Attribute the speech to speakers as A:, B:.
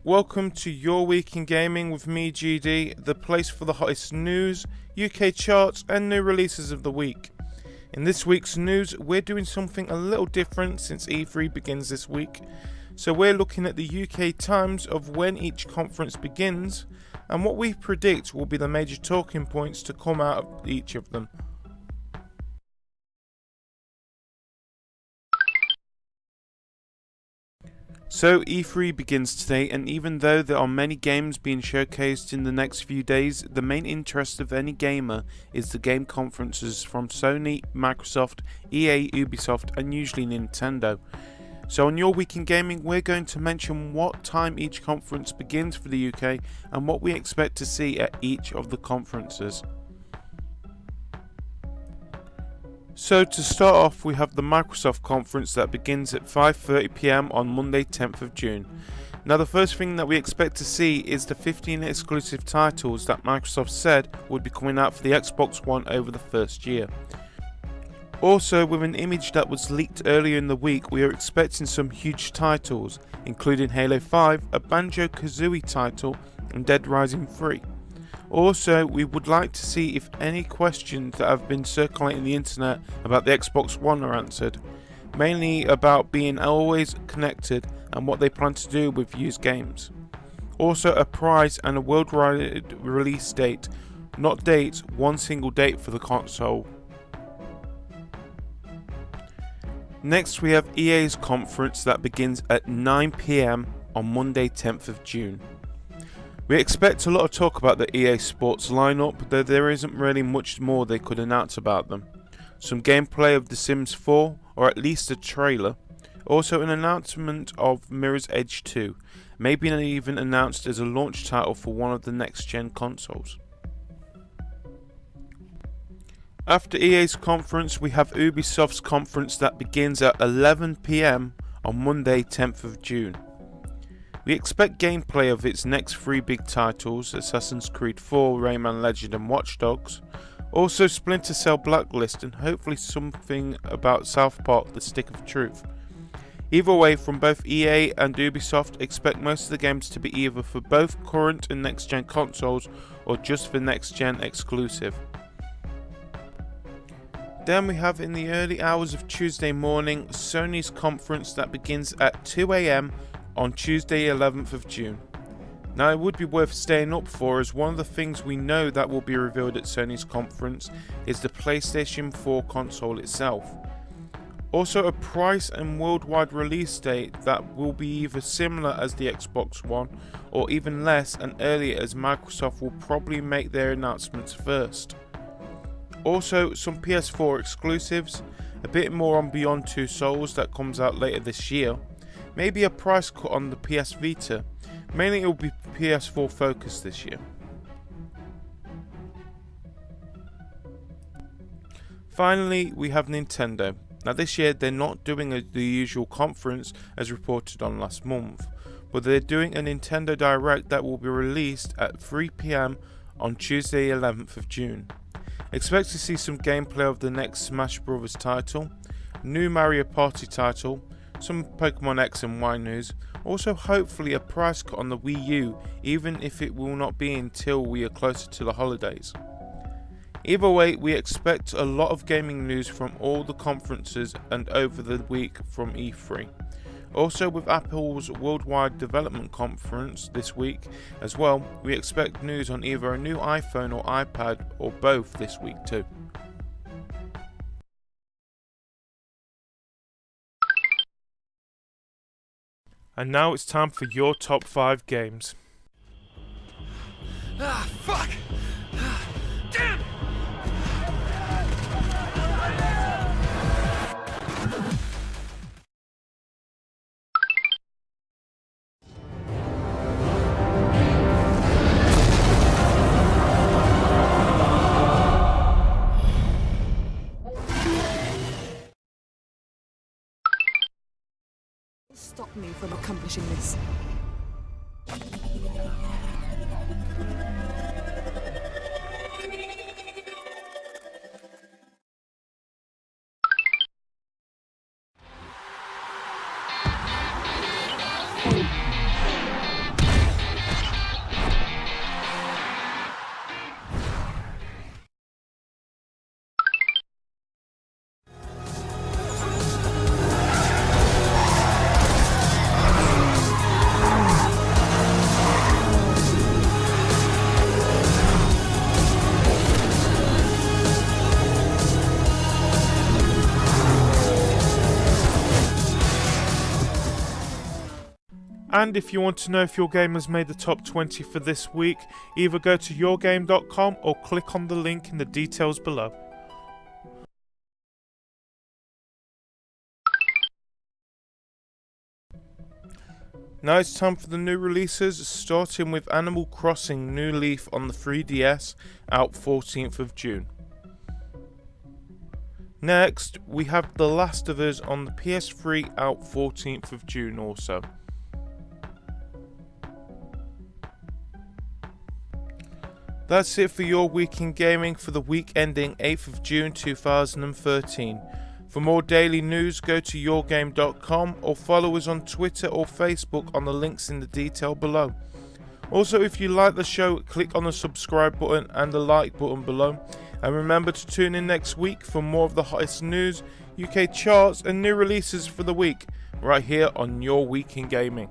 A: Welcome to Your Week in Gaming with me, GD, the place for the hottest news, UK charts and new releases of the week. In this week's news, we're doing something a little different since E3 begins this week. So we're looking at the UK times of when each conference begins and what we predict will be the major talking points to come out of each of them. So E3 begins today, and even though there are many games being showcased in the next few days, the main interest of any gamer is the game conferences from Sony, Microsoft, EA, Ubisoft and usually Nintendo. So on Your Week in Gaming, we're going to mention what time each conference begins for the UK and what we expect to see at each of the conferences. So to start off, we have the Microsoft conference that begins at 5:30 PM on Monday 10th of June. Now the first thing that we expect to see is the 15 exclusive titles that Microsoft said would be coming out for the Xbox One over the first year. Also, with an image that was leaked earlier in the week, we are expecting some huge titles, including Halo 5, a Banjo-Kazooie title and Dead Rising 3. Also, we would like to see if any questions that have been circulating the internet about the Xbox One are answered, mainly about being always connected and what they plan to do with used games. Also, a price and a worldwide release date, not dates, one single date for the console. Next, we have EA's conference that begins at 9 PM on Monday 10th of June. We expect a lot of talk about the EA Sports lineup, though there isn't really much more they could announce about them. Some gameplay of The Sims 4, or at least a trailer. Also an announcement of Mirror's Edge 2, maybe even announced as a launch title for one of the next gen consoles. After EA's conference, we have Ubisoft's conference that begins at 11 PM on Monday 10th of June. We expect gameplay of its next three big titles, Assassin's Creed 4, Rayman Legend and Watch Dogs, also Splinter Cell Blacklist and hopefully something about South Park The Stick of Truth. Either way, from both EA and Ubisoft, expect most of the games to be either for both current and next gen consoles or just for next gen exclusive. Then we have in the early hours of Tuesday morning, Sony's conference that begins at 2 AM on Tuesday 11th of June. Now it would be worth staying up for, as one of the things we know that will be revealed at Sony's conference is the PlayStation 4 console itself. Also a price and worldwide release date that will be either similar as the Xbox One or even less and earlier, as Microsoft will probably make their announcements first. Also some PS4 exclusives, a bit more on Beyond Two Souls that comes out later this year. Maybe a price cut on the PS Vita, mainly it will be PS4 focused this year. Finally, we have Nintendo. Now this year they're not doing the usual conference as reported on last month, but they're doing a Nintendo Direct that will be released at 3 PM on Tuesday 11th of June. Expect to see some gameplay of the next Smash Bros title, new Mario Party title, some Pokemon X and Y news, also hopefully a price cut on the Wii U, even if it will not be until we are closer to the holidays. Either way, we expect a lot of gaming news from all the conferences and over the week from E3. Also with Apple's Worldwide Development Conference this week as well, we expect news on either a new iPhone or iPad or both this week too. And now it's time for your top 5 games.
B: Ah, fuck! Damn!
C: Stop me from accomplishing this.
A: And if you want to know if your game has made the top 20 for this week, either go to eurgame.com or click on the link in the details below. Now it's time for the new releases, starting with Animal Crossing New Leaf on the 3DS, out 14th of June. Next, we have The Last of Us on the PS3, out 14th of June also. That's it for your week in gaming for the week ending 8th of June 2013. For more daily news, go to eurgame.com or follow us on Twitter or Facebook on the links in the detail below. Also, if you like the show, click on the subscribe button and the like button below. And remember to tune in next week for more of the hottest news, UK charts and new releases for the week, right here on Your Week in Gaming.